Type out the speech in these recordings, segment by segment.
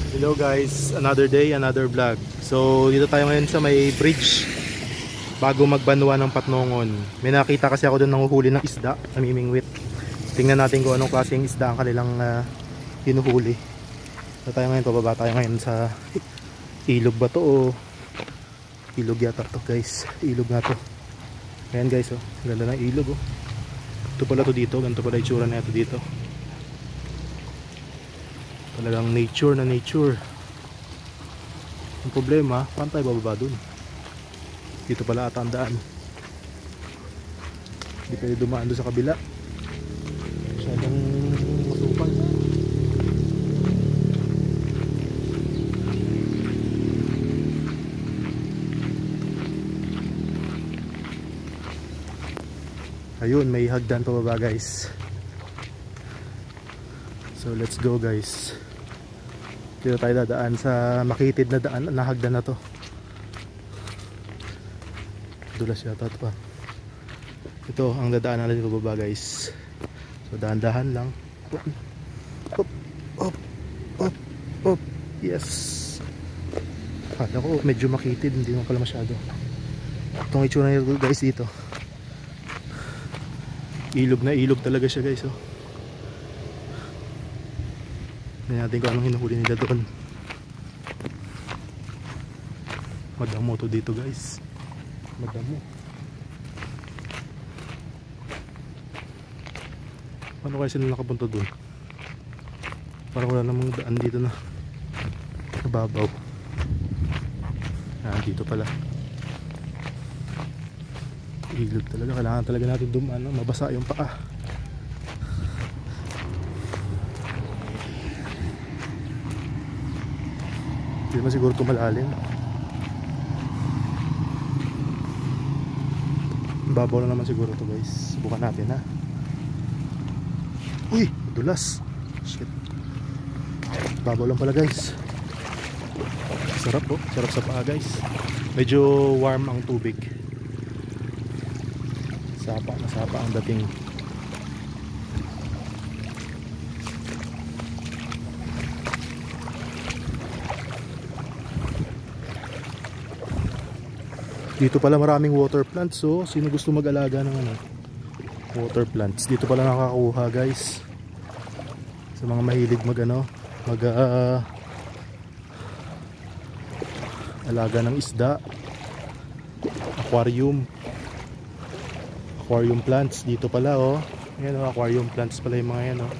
Hello guys, another day, another vlog. So dito tayo ngayon sa may bridge bago magbanwa ng Patnongon. May nakita kasi ako doon nanguhuli ng isda, namimingwit. Tingnan natin kung anong klaseng isda ang kanilang hinuhuli. So tayo ngayon, pababa tayo ngayon sa ilog ba to o ilog yata to guys. Ilog nga to. Ayan guys, oh, ganda ng ilog oh. Ito pala to dito, ganito pala itsura na ito dito. Talagang nature na nature. Ang problema, paano tayo bababa dun? Dito pala ata ang daan. Hindi pwede dumaan doon sa kabila. Masyadong masupang. Ayun, may hagdan pababa guys. So let's go guys. Dito tayo dadaan sa makitid na daan na hagdan na to. Dulas yata ito pa. Ito ang dadaanan natin pababa guys. So dahan-dahan lang. Hop, hop, hop, hop. Yes. Kala ko medyo makitid, hindi mo pala masyado. Itong itsura nito guys dito. Ilog na ilog talaga siya guys oh. Tignan natin kung anong hinuhuli nila doon. Madamo to dito guys. Madamo. Paano kaya sila nakapunta doon? Parang wala namang daan dito na nababaw. Dito pala. Ilog talaga. Kailangan talaga natin dumaan, mabasa yung paa. Hindi naman siguro ito malalim. Babaw na naman siguro ito guys. Subukan natin ha. Uy! Dulas! Shit. Babaw lang pala guys. Sarap oh. Sarap sa paa guys. Medyo warm ang tubig. Sapa na sapa ang dating. Dito pala maraming water plants, so sino gusto mag-alaga ng water plants, dito pala nakakakuha guys. Sa mga mahilig mag alaga ng isda, aquarium plants dito pala oh. Ayan oh, aquarium plants pala yung mga yan oh.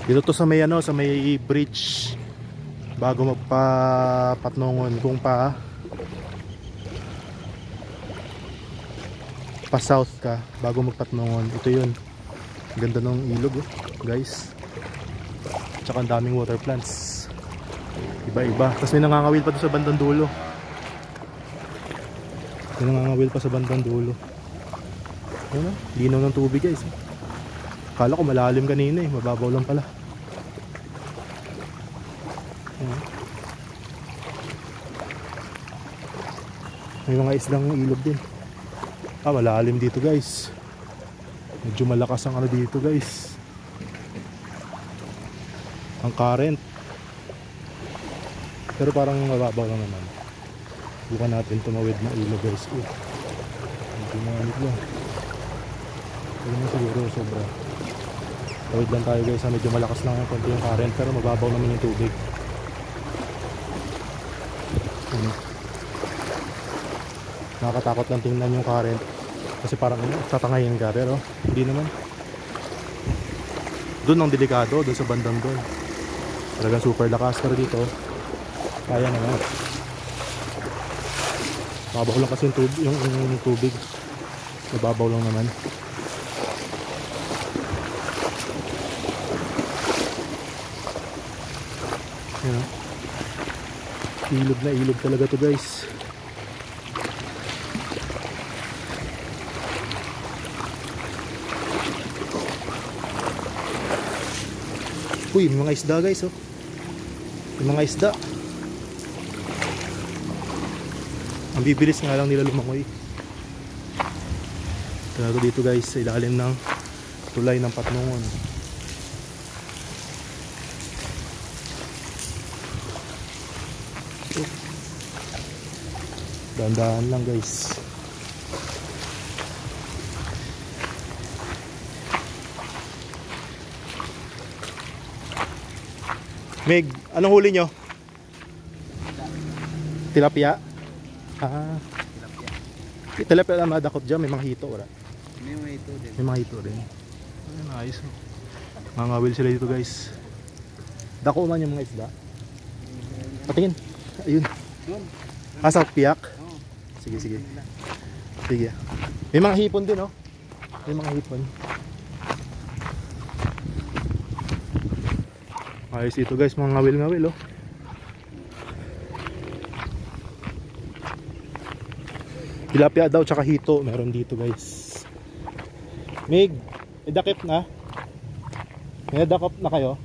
Dito to sa may sa may bridge bago magpa-Patnongon, kung pa south ka bago magpatnongon, ito yun. Ganda ng ilog oh, guys. Tsaka ang daming water plants, iba-iba. Tapos may nangangawil pa doon sa bandang dulo. May nangangawil pa sa bandang dulo. Ano? Linaw ng tubig guys. Akala ko malalim kanina eh, mababaw lang pala. May mga islang ilog din. Malalim dito guys. Medyo malakas ang dito guys. Ang current. Pero parang mababaw lang naman. Bukan natin tumawid na ilog guys. Medyo manit lang. Pero na siguro sobra. Tawid lang tayo guys. Medyo malakas lang yung konti yung current. Pero mababaw naman yung tubig. Nakakatakot lang tingnan yung current kasi parang tatangayin ka, pero hindi naman. Doon ang delikado, doon sa bandang doon talagang super lakas, pero dito kaya naman. Mababaw lang kasi yung tubig. Mababaw lang naman. Yan, ilog na ilog talaga to guys. Uy, may mga isda guys oh. May mga isda. Ang bibilis nga lang nila lumangoy. Ito dito guys, sa ilalim ng tulay ng Patnongon. Oh. Dahan-dahan lang guys. Meg, anong huli nyo? Tilapia? Ah, tilapia na madakot dyan. May mga hito wala? May mga hito din. May mga hito din. Ayun, ayos. Mga ngawil sila dito guys. Dako man yung mga isda. Patingin. Ayun. Doon. Sa piyak? Oo. Sige, sige. Sige. May mga hipon din, oh. May mga hipon. Ayos ito guys, mga ngawil-ngawil, oh. Tilapia daw, tsaka hito. Meron dito guys. Mig, idakip na. May dakap na kayo?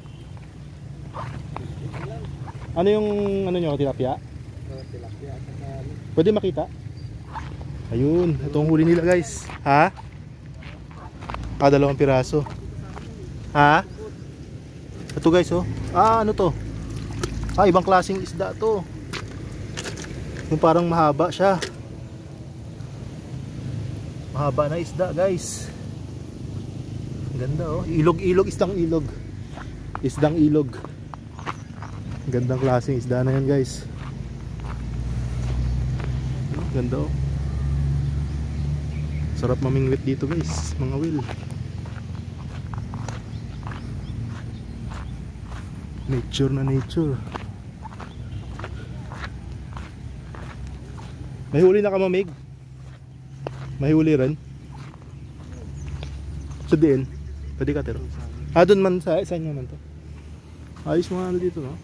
Ano yung ano nyo, tilapia? Tilapia. Pwede makita? Ayun, ito ang huli nila guys. Ha? Ah, 2 piraso. Ha? Ito guys, oh. Ah, ano to? Ah, ibang klaseng isda to. Yung parang mahaba siya. Mahaba na isda guys. Ganda, oh. Ilog-ilog, isdang-ilog. Isdang-ilog. Gandang klaseng isda na yan guys. Ganda, oh. Sarap mamingwit dito guys, mga will. Nature na nature. May huli na ka, mamig? May huli rin? Sa diin? Pwede ka tiro? Ah, dun man sa inyo man to. Ayos mga ano dito, no?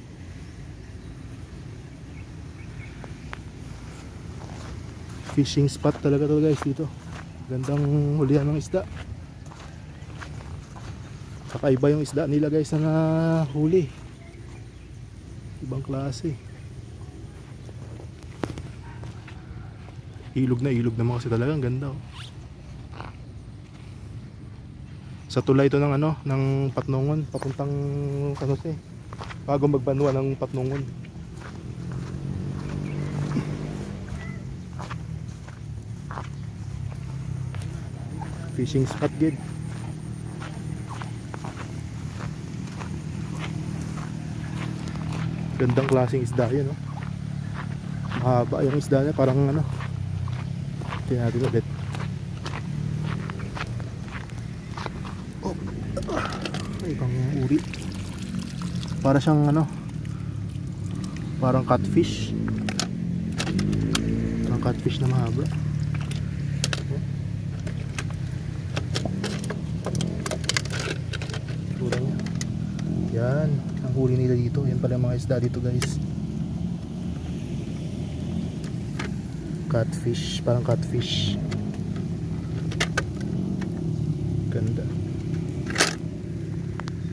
Fishing spot talaga to guys dito. Gandang hulihan ng isda. Kakaiba yung isda nila guys na huli. Ibang klase. Ilog na ilog naman kasi talaga. Ang ganda, oh. Sa tulay ito ng ano, ng Patnongon, papuntang Kanose. Bago magbanwa ng Patnongon. Fishing spot gid. Gandang klaseng isda yan, no? Mahaba yung isda niya, parang ano. Tingnan natin ulit. Oh. Ay, ibang uri. Para siyang ano, parang catfish. Parang catfish na mahaba. Yan, ang huli nila dito. Yan pala mga isda dito guys. Catfish, parang catfish. Ganda.